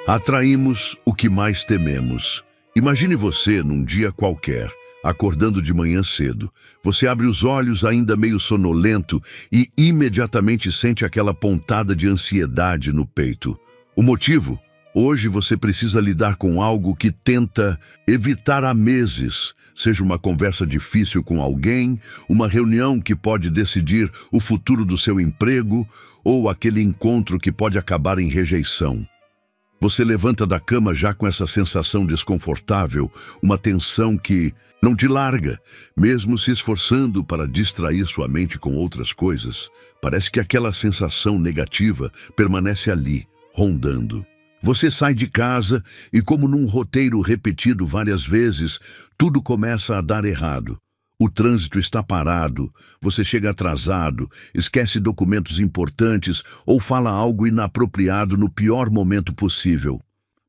Atraímos o que mais tememos. Imagine você num dia qualquer, acordando de manhã cedo. Você abre os olhos ainda meio sonolento e imediatamente sente aquela pontada de ansiedade no peito. O motivo? Hoje você precisa lidar com algo que tenta evitar há meses. Seja uma conversa difícil com alguém, uma reunião que pode decidir o futuro do seu emprego ou aquele encontro que pode acabar em rejeição. Você levanta da cama já com essa sensação desconfortável, uma tensão que não te larga, mesmo se esforçando para distrair sua mente com outras coisas. Parece que aquela sensação negativa permanece ali, rondando. Você sai de casa e, como num roteiro repetido várias vezes, tudo começa a dar errado. O trânsito está parado, você chega atrasado, esquece documentos importantes ou fala algo inapropriado no pior momento possível.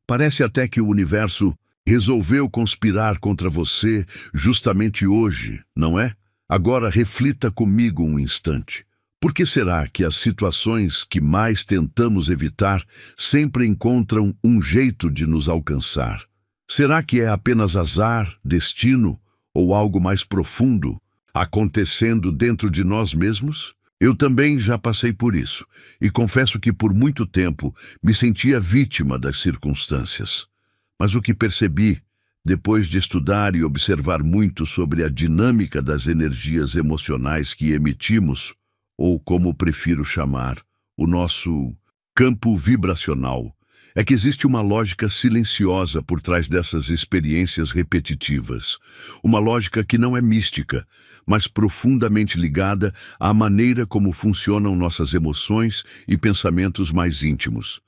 Parece até que o universo resolveu conspirar contra você justamente hoje, não é? Agora reflita comigo um instante. Por que será que as situações que mais tentamos evitar sempre encontram um jeito de nos alcançar? Será que é apenas azar, destino ou algo mais profundo acontecendo dentro de nós mesmos? Eu também já passei por isso e confesso que por muito tempo me sentia vítima das circunstâncias. Mas o que percebi, depois de estudar e observar muito sobre a dinâmica das energias emocionais que emitimos, ou como prefiro chamar, o nosso campo vibracional, é que existe uma lógica silenciosa por trás dessas experiências repetitivas. Uma lógica que não é mística, mas profundamente ligada à maneira como funcionam nossas emoções e pensamentos mais íntimos.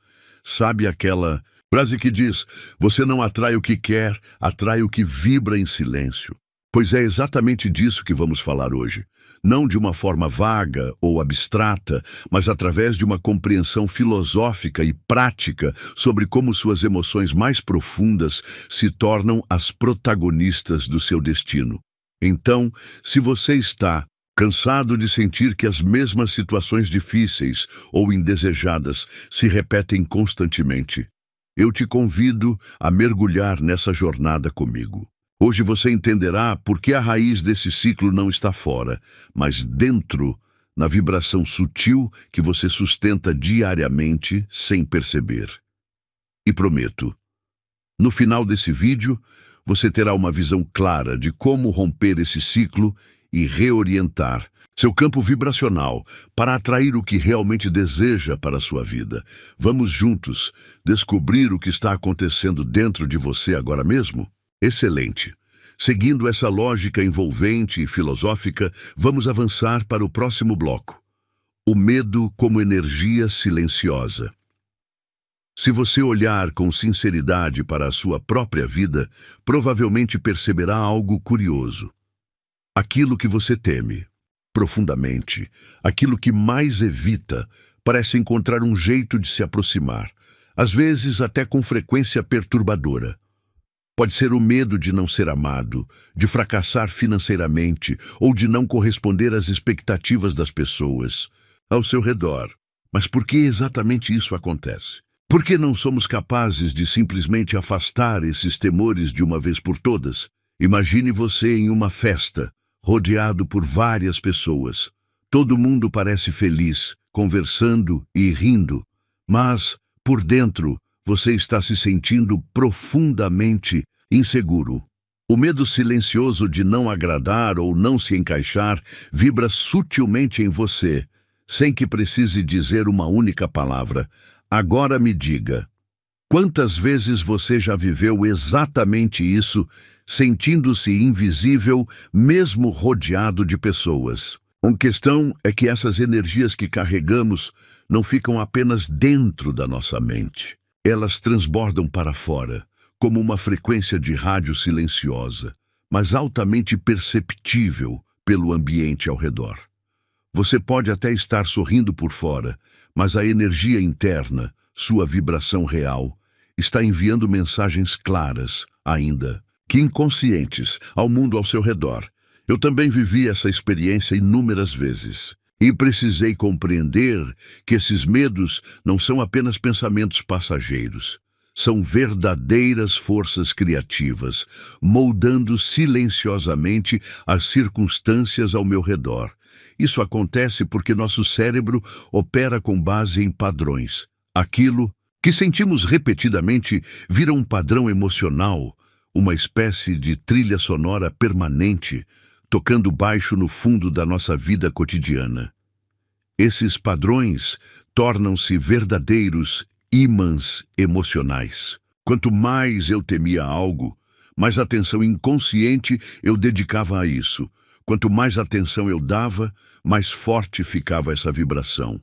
Sabe aquela frase que diz: você não atrai o que quer, atrai o que vibra em silêncio? Pois é exatamente disso que vamos falar hoje. Não de uma forma vaga ou abstrata, mas através de uma compreensão filosófica e prática sobre como suas emoções mais profundas se tornam as protagonistas do seu destino. Então, se você está cansado de sentir que as mesmas situações difíceis ou indesejadas se repetem constantemente, eu te convido a mergulhar nessa jornada comigo. Hoje você entenderá por que a raiz desse ciclo não está fora, mas dentro, na vibração sutil que você sustenta diariamente sem perceber. E prometo, no final desse vídeo, você terá uma visão clara de como romper esse ciclo e reorientar seu campo vibracional para atrair o que realmente deseja para a sua vida. Vamos juntos descobrir o que está acontecendo dentro de você agora mesmo? Excelente! Seguindo essa lógica envolvente e filosófica, vamos avançar para o próximo bloco. O medo como energia silenciosa. Se você olhar com sinceridade para a sua própria vida, provavelmente perceberá algo curioso. Aquilo que você teme, profundamente, aquilo que mais evita, parece encontrar um jeito de se aproximar, às vezes até com frequência perturbadora. Pode ser o medo de não ser amado, de fracassar financeiramente ou de não corresponder às expectativas das pessoas ao seu redor. Mas por que exatamente isso acontece? Por que não somos capazes de simplesmente afastar esses temores de uma vez por todas? Imagine você em uma festa, rodeado por várias pessoas. Todo mundo parece feliz, conversando e rindo, mas, por dentro, você está se sentindo profundamente inseguro. O medo silencioso de não agradar ou não se encaixar vibra sutilmente em você, sem que precise dizer uma única palavra. Agora me diga, quantas vezes você já viveu exatamente isso, sentindo-se invisível, mesmo rodeado de pessoas? A questão é que essas energias que carregamos não ficam apenas dentro da nossa mente. Elas transbordam para fora, como uma frequência de rádio silenciosa, mas altamente perceptível pelo ambiente ao redor. Você pode até estar sorrindo por fora, mas a energia interna, sua vibração real, está enviando mensagens claras, ainda que inconscientes, ao mundo ao seu redor. Eu também vivi essa experiência inúmeras vezes. E precisei compreender que esses medos não são apenas pensamentos passageiros. São verdadeiras forças criativas, moldando silenciosamente as circunstâncias ao meu redor. Isso acontece porque nosso cérebro opera com base em padrões. Aquilo que sentimos repetidamente vira um padrão emocional, uma espécie de trilha sonora permanente, tocando baixo no fundo da nossa vida cotidiana. Esses padrões tornam-se verdadeiros ímãs emocionais. Quanto mais eu temia algo, mais atenção inconsciente eu dedicava a isso. Quanto mais atenção eu dava, mais forte ficava essa vibração.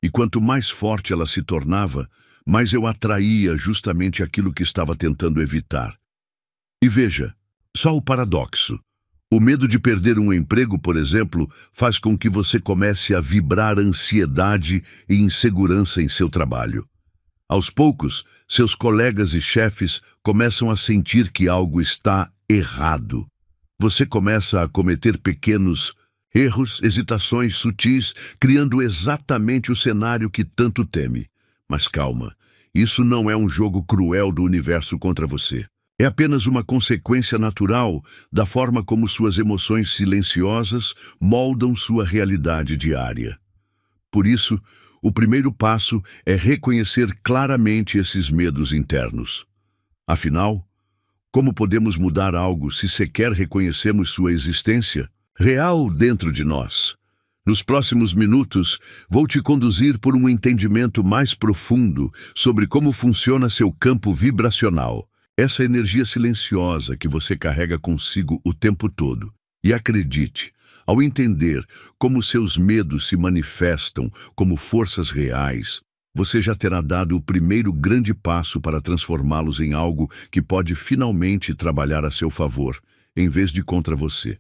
E quanto mais forte ela se tornava, mais eu atraía justamente aquilo que estava tentando evitar. E veja, só o paradoxo. O medo de perder um emprego, por exemplo, faz com que você comece a vibrar ansiedade e insegurança em seu trabalho. Aos poucos, seus colegas e chefes começam a sentir que algo está errado. Você começa a cometer pequenos erros, hesitações sutis, criando exatamente o cenário que tanto teme. Mas calma, isso não é um jogo cruel do universo contra você. É apenas uma consequência natural da forma como suas emoções silenciosas moldam sua realidade diária. Por isso, o primeiro passo é reconhecer claramente esses medos internos. Afinal, como podemos mudar algo se sequer reconhecemos sua existência real dentro de nós? Nos próximos minutos, vou te conduzir por um entendimento mais profundo sobre como funciona seu campo vibracional, essa energia silenciosa que você carrega consigo o tempo todo. E acredite, ao entender como seus medos se manifestam como forças reais, você já terá dado o primeiro grande passo para transformá-los em algo que pode finalmente trabalhar a seu favor, em vez de contra você.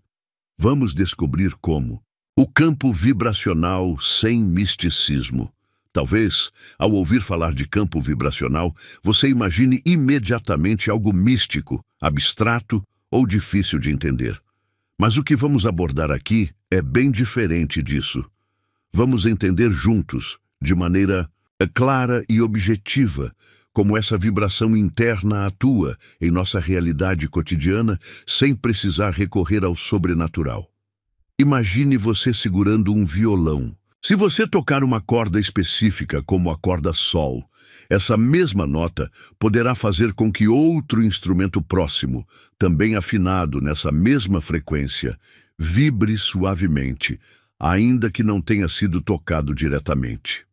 Vamos descobrir como. O campo vibracional sem misticismo. Talvez, ao ouvir falar de campo vibracional, você imagine imediatamente algo místico, abstrato ou difícil de entender. Mas o que vamos abordar aqui é bem diferente disso. Vamos entender juntos, de maneira clara e objetiva, como essa vibração interna atua em nossa realidade cotidiana sem precisar recorrer ao sobrenatural. Imagine você segurando um violão. Se você tocar uma corda específica, como a corda Sol, essa mesma nota poderá fazer com que outro instrumento próximo, também afinado nessa mesma frequência, vibre suavemente, ainda que não tenha sido tocado diretamente.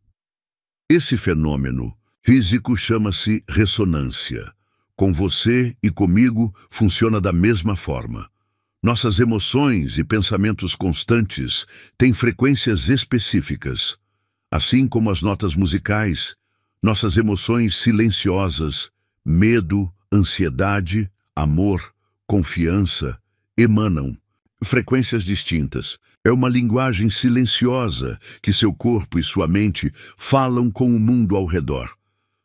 Esse fenômeno físico chama-se ressonância. Com você e comigo funciona da mesma forma. Nossas emoções e pensamentos constantes têm frequências específicas. Assim como as notas musicais, nossas emoções silenciosas, medo, ansiedade, amor, confiança, emanam frequências distintas. É uma linguagem silenciosa que seu corpo e sua mente falam com o mundo ao redor.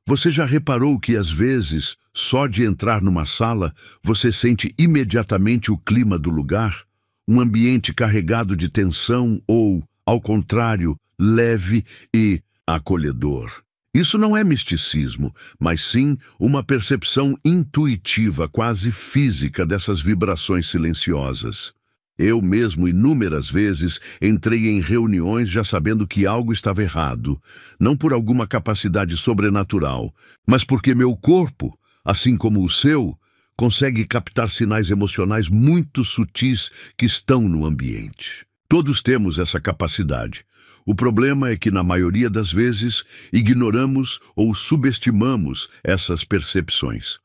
Você já reparou que, às vezes, só de entrar numa sala, você sente imediatamente o clima do lugar? Um ambiente carregado de tensão ou, ao contrário, leve e acolhedor. Isso não é misticismo, mas sim uma percepção intuitiva, quase física, dessas vibrações silenciosas. Eu mesmo, inúmeras vezes, entrei em reuniões já sabendo que algo estava errado, não por alguma capacidade sobrenatural, mas porque meu corpo, assim como o seu, consegue captar sinais emocionais muito sutis que estão no ambiente. Todos temos essa capacidade. O problema é que, na maioria das vezes, ignoramos ou subestimamos essas percepções.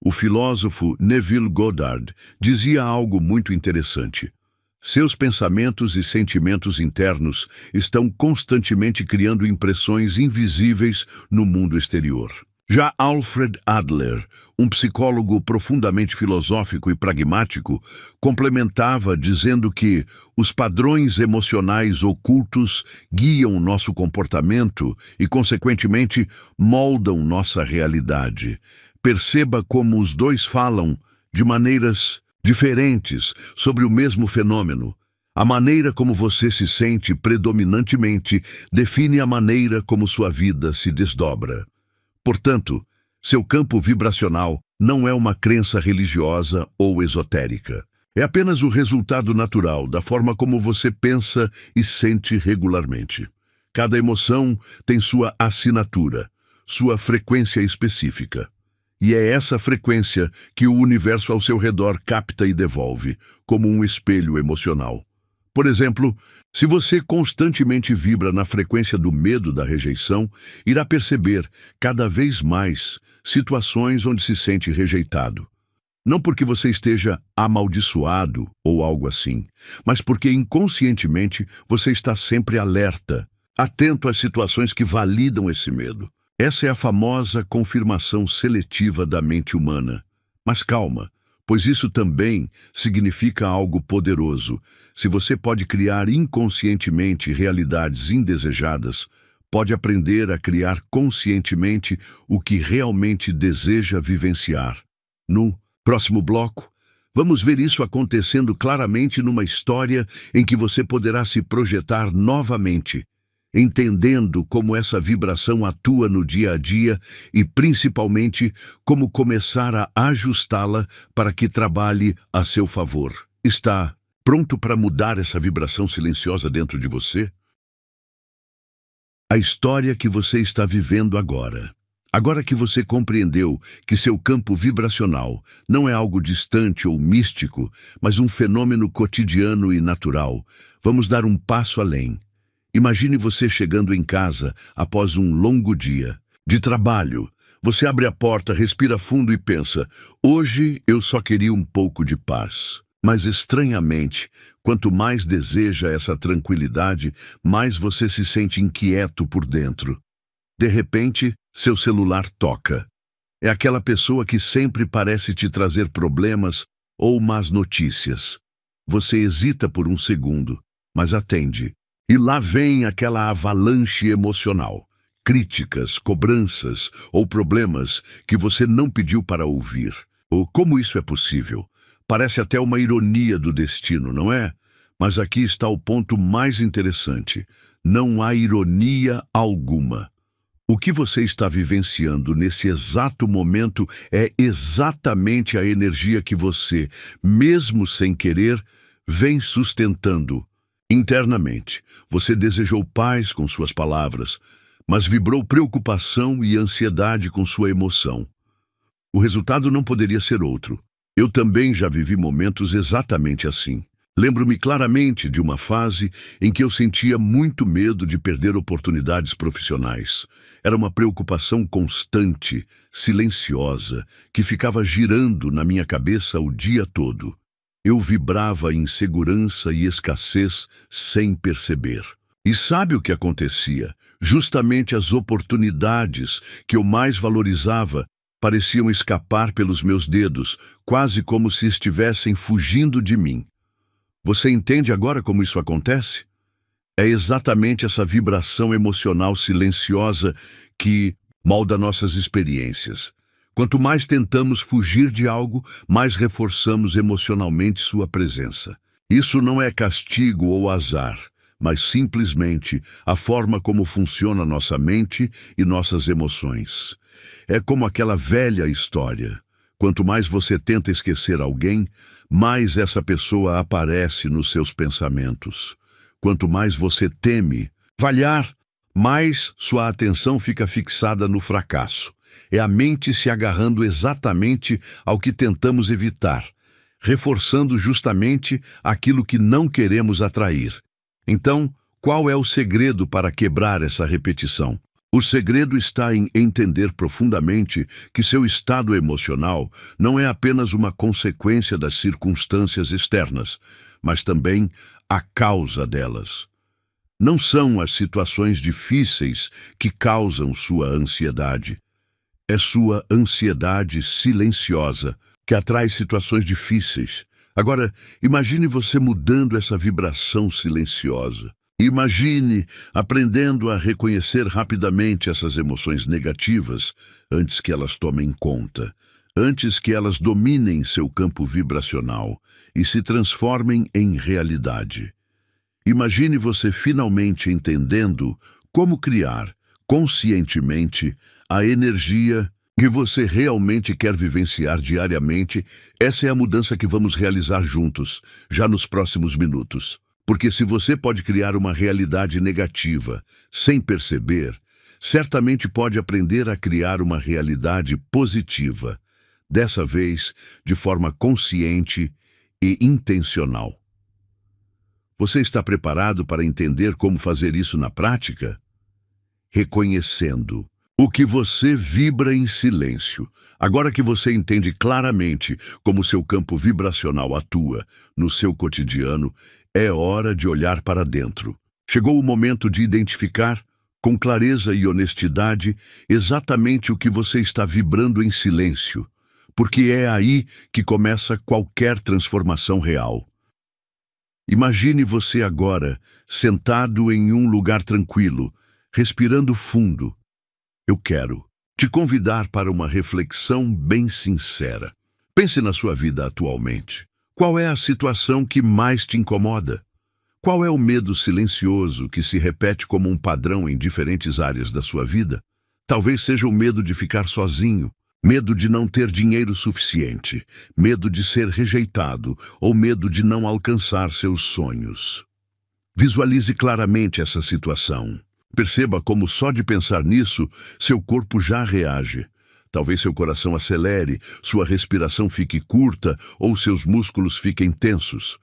O filósofo Neville Goddard dizia algo muito interessante. Seus pensamentos e sentimentos internos estão constantemente criando impressões invisíveis no mundo exterior. Já Alfred Adler, um psicólogo profundamente filosófico e pragmático, complementava dizendo que os padrões emocionais ocultos guiam nosso comportamento e, consequentemente, moldam nossa realidade. Perceba como os dois falam de maneiras diferentes sobre o mesmo fenômeno. A maneira como você se sente predominantemente define a maneira como sua vida se desdobra. Portanto, seu campo vibracional não é uma crença religiosa ou esotérica. É apenas o resultado natural da forma como você pensa e sente regularmente. Cada emoção tem sua assinatura, sua frequência específica. E é essa frequência que o universo ao seu redor capta e devolve, como um espelho emocional. Por exemplo, se você constantemente vibra na frequência do medo da rejeição, irá perceber, cada vez mais, situações onde se sente rejeitado. Não porque você esteja amaldiçoado ou algo assim, mas porque inconscientemente você está sempre alerta, atento às situações que validam esse medo. Essa é a famosa confirmação seletiva da mente humana. Mas calma, pois isso também significa algo poderoso. Se você pode criar inconscientemente realidades indesejadas, pode aprender a criar conscientemente o que realmente deseja vivenciar. No próximo bloco, vamos ver isso acontecendo claramente numa história em que você poderá se projetar novamente, entendendo como essa vibração atua no dia a dia e, principalmente, como começar a ajustá-la para que trabalhe a seu favor. Está pronto para mudar essa vibração silenciosa dentro de você? A história que você está vivendo agora. Agora que você compreendeu que seu campo vibracional não é algo distante ou místico, mas um fenômeno cotidiano e natural, vamos dar um passo além. Imagine você chegando em casa após um longo dia de trabalho. Você abre a porta, respira fundo e pensa: hoje eu só queria um pouco de paz. Mas estranhamente, quanto mais deseja essa tranquilidade, mais você se sente inquieto por dentro. De repente, seu celular toca. É aquela pessoa que sempre parece te trazer problemas ou más notícias. Você hesita por um segundo, mas atende. E lá vem aquela avalanche emocional, críticas, cobranças ou problemas que você não pediu para ouvir. Ou como isso é possível? Parece até uma ironia do destino, não é? Mas aqui está o ponto mais interessante. Não há ironia alguma. O que você está vivenciando nesse exato momento é exatamente a energia que você, mesmo sem querer, vem sustentando. Internamente, você desejou paz com suas palavras, mas vibrou preocupação e ansiedade com sua emoção. O resultado não poderia ser outro. Eu também já vivi momentos exatamente assim. Lembro-me claramente de uma fase em que eu sentia muito medo de perder oportunidades profissionais. Era uma preocupação constante, silenciosa, que ficava girando na minha cabeça o dia todo. Eu vibrava em insegurança e escassez sem perceber. E sabe o que acontecia? Justamente as oportunidades que eu mais valorizava pareciam escapar pelos meus dedos, quase como se estivessem fugindo de mim. Você entende agora como isso acontece? É exatamente essa vibração emocional silenciosa que molda nossas experiências. Quanto mais tentamos fugir de algo, mais reforçamos emocionalmente sua presença. Isso não é castigo ou azar, mas simplesmente a forma como funciona nossa mente e nossas emoções. É como aquela velha história. Quanto mais você tenta esquecer alguém, mais essa pessoa aparece nos seus pensamentos. Quanto mais você teme falhar, mais sua atenção fica fixada no fracasso. É a mente se agarrando exatamente ao que tentamos evitar, reforçando justamente aquilo que não queremos atrair. Então, qual é o segredo para quebrar essa repetição? O segredo está em entender profundamente que seu estado emocional não é apenas uma consequência das circunstâncias externas, mas também a causa delas. Não são as situações difíceis que causam sua ansiedade. É sua ansiedade silenciosa que atrai situações difíceis. Agora, imagine você mudando essa vibração silenciosa. Imagine aprendendo a reconhecer rapidamente essas emoções negativas antes que elas tomem conta, antes que elas dominem seu campo vibracional e se transformem em realidade. Imagine você finalmente entendendo como criar, conscientemente, a energia que você realmente quer vivenciar diariamente. Essa é a mudança que vamos realizar juntos, já nos próximos minutos. Porque se você pode criar uma realidade negativa sem perceber, certamente pode aprender a criar uma realidade positiva, dessa vez de forma consciente e intencional. Você está preparado para entender como fazer isso na prática? Reconhecendo o que você vibra em silêncio. Agora que você entende claramente como seu campo vibracional atua no seu cotidiano, é hora de olhar para dentro. Chegou o momento de identificar, com clareza e honestidade, exatamente o que você está vibrando em silêncio, porque é aí que começa qualquer transformação real. Imagine você agora, sentado em um lugar tranquilo, respirando fundo. Eu quero te convidar para uma reflexão bem sincera. Pense na sua vida atualmente. Qual é a situação que mais te incomoda? Qual é o medo silencioso que se repete como um padrão em diferentes áreas da sua vida? Talvez seja o medo de ficar sozinho, medo de não ter dinheiro suficiente, medo de ser rejeitado ou medo de não alcançar seus sonhos. Visualize claramente essa situação. Perceba como só de pensar nisso, seu corpo já reage. Talvez seu coração acelere, sua respiração fique curta ou seus músculos fiquem tensos.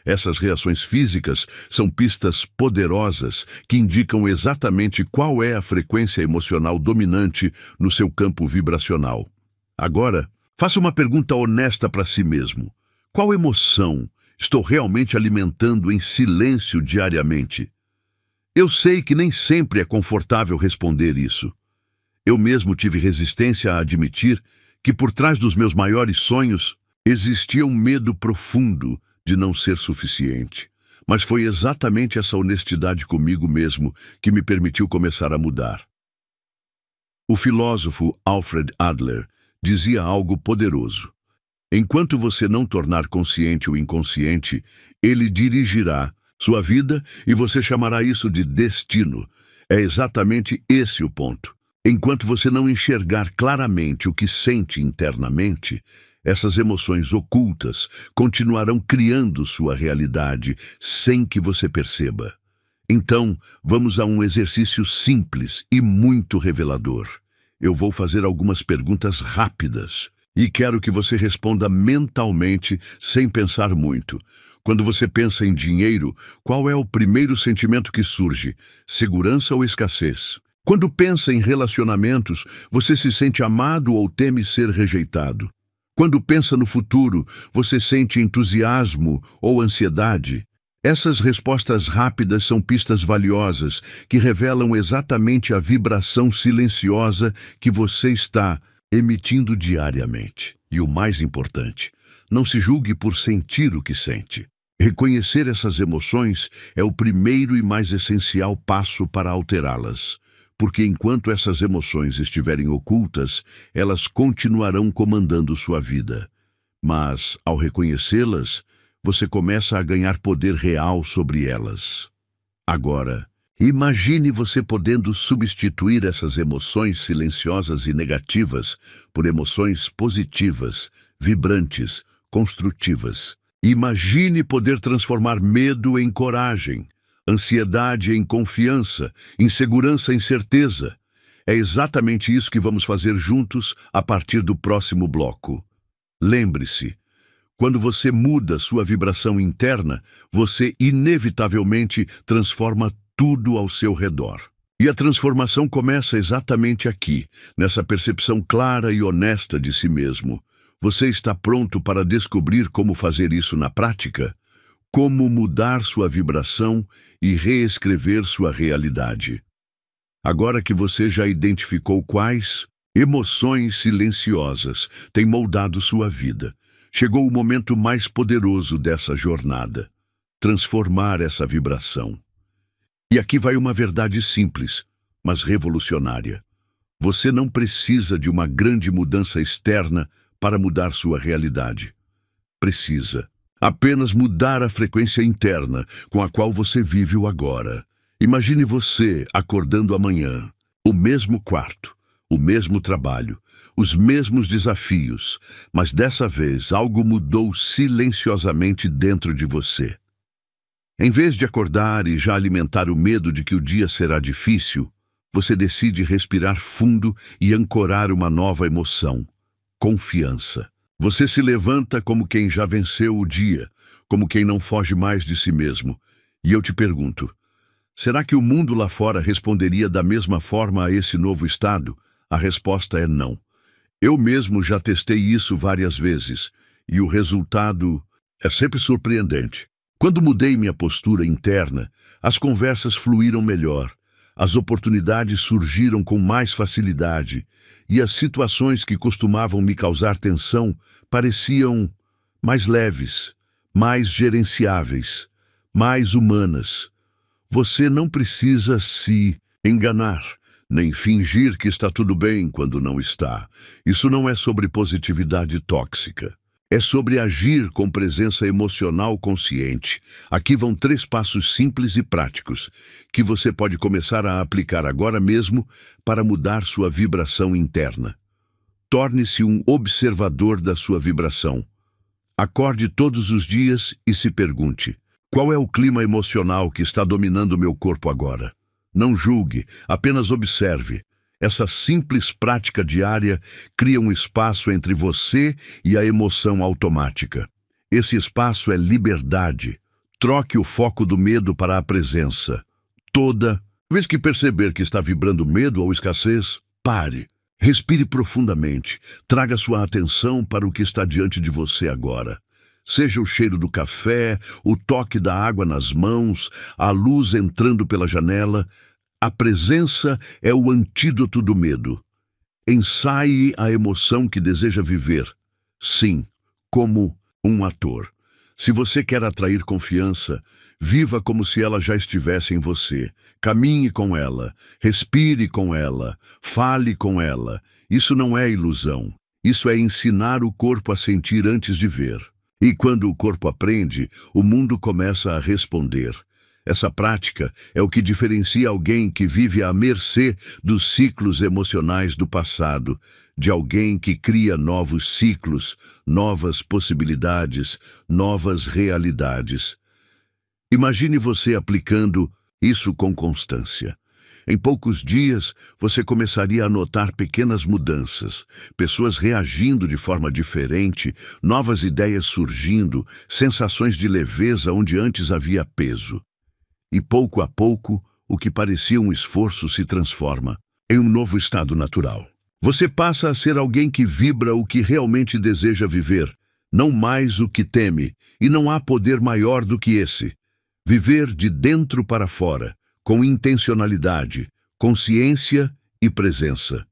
Essas reações físicas são pistas poderosas que indicam exatamente qual é a frequência emocional dominante no seu campo vibracional. Agora, faça uma pergunta honesta para si mesmo. Qual emoção estou realmente alimentando em silêncio diariamente? Eu sei que nem sempre é confortável responder isso. Eu mesmo tive resistência a admitir que por trás dos meus maiores sonhos existia um medo profundo de não ser suficiente. Mas foi exatamente essa honestidade comigo mesmo que me permitiu começar a mudar. O filósofo Alfred Adler dizia algo poderoso. Enquanto você não tornar consciente o inconsciente, ele dirigirá sua vida e você chamará isso de destino. É exatamente esse o ponto. Enquanto você não enxergar claramente o que sente internamente, essas emoções ocultas continuarão criando sua realidade sem que você perceba. Então, vamos a um exercício simples e muito revelador. Eu vou fazer algumas perguntas rápidas e quero que você responda mentalmente sem pensar muito. Quando você pensa em dinheiro, qual é o primeiro sentimento que surge? Segurança ou escassez? Quando pensa em relacionamentos, você se sente amado ou teme ser rejeitado? Quando pensa no futuro, você sente entusiasmo ou ansiedade? Essas respostas rápidas são pistas valiosas que revelam exatamente a vibração silenciosa que você está emitindo diariamente. E o mais importante, não se julgue por sentir o que sente. Reconhecer essas emoções é o primeiro e mais essencial passo para alterá-las. Porque enquanto essas emoções estiverem ocultas, elas continuarão comandando sua vida. Mas, ao reconhecê-las, você começa a ganhar poder real sobre elas. Agora, imagine você podendo substituir essas emoções silenciosas e negativas por emoções positivas, vibrantes, construtivas. Imagine poder transformar medo em coragem, ansiedade em confiança, insegurança em certeza. É exatamente isso que vamos fazer juntos a partir do próximo bloco. Lembre-se, quando você muda sua vibração interna, você inevitavelmente transforma tudo ao seu redor. E a transformação começa exatamente aqui, nessa percepção clara e honesta de si mesmo. Você está pronto para descobrir como fazer isso na prática? Como mudar sua vibração e reescrever sua realidade. Agora que você já identificou quais emoções silenciosas têm moldado sua vida, chegou o momento mais poderoso dessa jornada: transformar essa vibração. E aqui vai uma verdade simples, mas revolucionária. Você não precisa de uma grande mudança externa para mudar sua realidade. Precisa apenas mudar a frequência interna com a qual você vive o agora. Imagine você acordando amanhã, o mesmo quarto, o mesmo trabalho, os mesmos desafios, mas dessa vez algo mudou silenciosamente dentro de você. Em vez de acordar e já alimentar o medo de que o dia será difícil, você decide respirar fundo e ancorar uma nova emoção: confiança. Você se levanta como quem já venceu o dia, como quem não foge mais de si mesmo. E eu te pergunto, será que o mundo lá fora responderia da mesma forma a esse novo estado? A resposta é não. Eu mesmo já testei isso várias vezes, e o resultado é sempre surpreendente. Quando mudei minha postura interna, as conversas fluíram melhor, as oportunidades surgiram com mais facilidade, e as situações que costumavam me causar tensão pareciam mais leves, mais gerenciáveis, mais humanas. Você não precisa se enganar, nem fingir que está tudo bem quando não está. Isso não é sobre positividade tóxica. É sobre agir com presença emocional consciente. Aqui vão 3 passos simples e práticos que você pode começar a aplicar agora mesmo para mudar sua vibração interna. Torne-se um observador da sua vibração. Acorde todos os dias e se pergunte: qual é o clima emocional que está dominando meu corpo agora? Não julgue, apenas observe. Essa simples prática diária cria um espaço entre você e a emoção automática. Esse espaço é liberdade. Troque o foco do medo para a presença. Toda vez que perceber que está vibrando medo ou escassez, pare. Respire profundamente. Traga sua atenção para o que está diante de você agora. Seja o cheiro do café, o toque da água nas mãos, a luz entrando pela janela. A presença é o antídoto do medo. Ensaie a emoção que deseja viver. Sim, como um ator. Se você quer atrair confiança, viva como se ela já estivesse em você. Caminhe com ela, respire com ela, fale com ela. Isso não é ilusão. Isso é ensinar o corpo a sentir antes de ver. E quando o corpo aprende, o mundo começa a responder. Essa prática é o que diferencia alguém que vive à mercê dos ciclos emocionais do passado, de alguém que cria novos ciclos, novas possibilidades, novas realidades. Imagine você aplicando isso com constância. Em poucos dias, você começaria a notar pequenas mudanças, pessoas reagindo de forma diferente, novas ideias surgindo, sensações de leveza onde antes havia peso. E pouco a pouco, o que parecia um esforço se transforma em um novo estado natural. Você passa a ser alguém que vibra o que realmente deseja viver, não mais o que teme, e não há poder maior do que esse. Viver de dentro para fora, com intencionalidade, consciência e presença.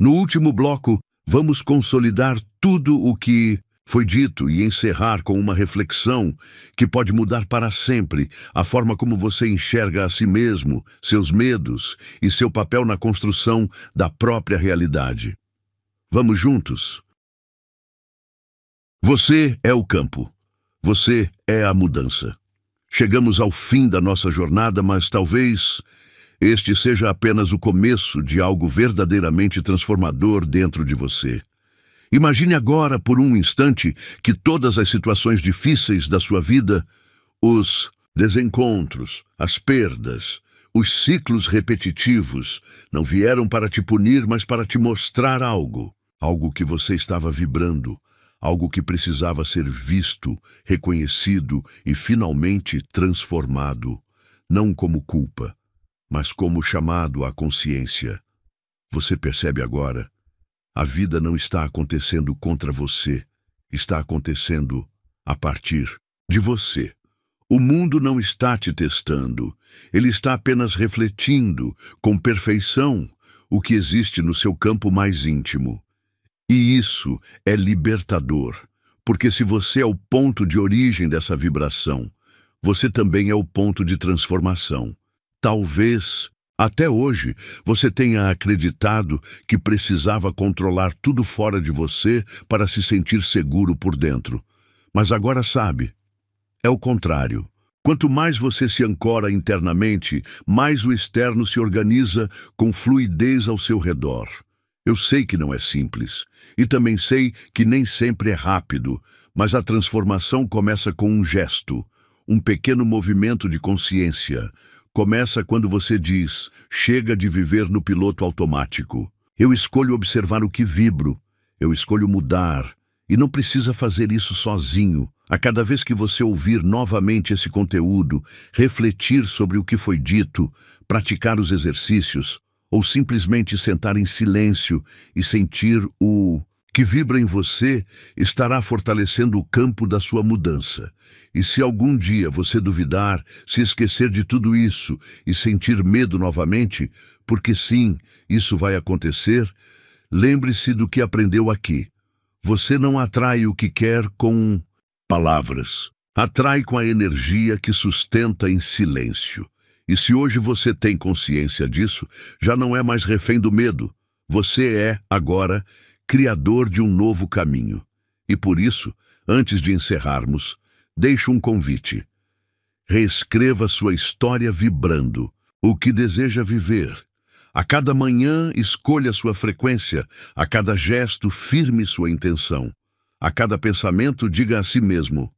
No último bloco, vamos consolidar tudo o que foi dito e encerrar com uma reflexão que pode mudar para sempre a forma como você enxerga a si mesmo, seus medos e seu papel na construção da própria realidade. Vamos juntos? Você é o campo. Você é a mudança. Chegamos ao fim da nossa jornada, mas talvez este seja apenas o começo de algo verdadeiramente transformador dentro de você. Imagine agora, por um instante, que todas as situações difíceis da sua vida, os desencontros, as perdas, os ciclos repetitivos, não vieram para te punir, mas para te mostrar algo. Algo que você estava vibrando, algo que precisava ser visto, reconhecido e finalmente transformado, não como culpa, mas como chamado à consciência. Você percebe agora? A vida não está acontecendo contra você, está acontecendo a partir de você. O mundo não está te testando, ele está apenas refletindo com perfeição o que existe no seu campo mais íntimo. E isso é libertador, porque se você é o ponto de origem dessa vibração, você também é o ponto de transformação. Talvez Até hoje, você tenha acreditado que precisava controlar tudo fora de você para se sentir seguro por dentro. Mas agora sabe, é o contrário. Quanto mais você se ancora internamente, mais o externo se organiza com fluidez ao seu redor. Eu sei que não é simples, e também sei que nem sempre é rápido, mas a transformação começa com um gesto, um pequeno movimento de consciência. Começa quando você diz, chega de viver no piloto automático. Eu escolho observar o que vibro, eu escolho mudar, e não precisa fazer isso sozinho. A cada vez que você ouvir novamente esse conteúdo, refletir sobre o que foi dito, praticar os exercícios, ou simplesmente sentar em silêncio e sentir o que vibra em você, estará fortalecendo o campo da sua mudança. E se algum dia você duvidar, se esquecer de tudo isso e sentir medo novamente, porque sim, isso vai acontecer, lembre-se do que aprendeu aqui. Você não atrai o que quer com palavras. Atrai com a energia que sustenta em silêncio. E se hoje você tem consciência disso, já não é mais refém do medo. Você é, agora, criador de um novo caminho. E por isso, antes de encerrarmos, deixo um convite. Reescreva sua história vibrando, o que deseja viver. A cada manhã, escolha sua frequência. A cada gesto, firme sua intenção. A cada pensamento, diga a si mesmo,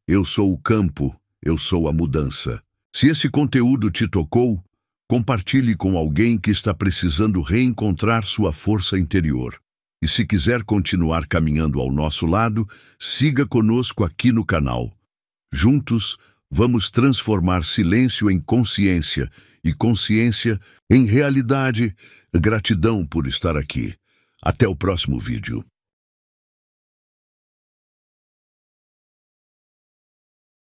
eu sou o campo, eu sou a mudança. Se esse conteúdo te tocou, compartilhe com alguém que está precisando reencontrar sua força interior. E se quiser continuar caminhando ao nosso lado, siga conosco aqui no canal. Juntos, vamos transformar silêncio em consciência e consciência em realidade. Gratidão por estar aqui. Até o próximo vídeo.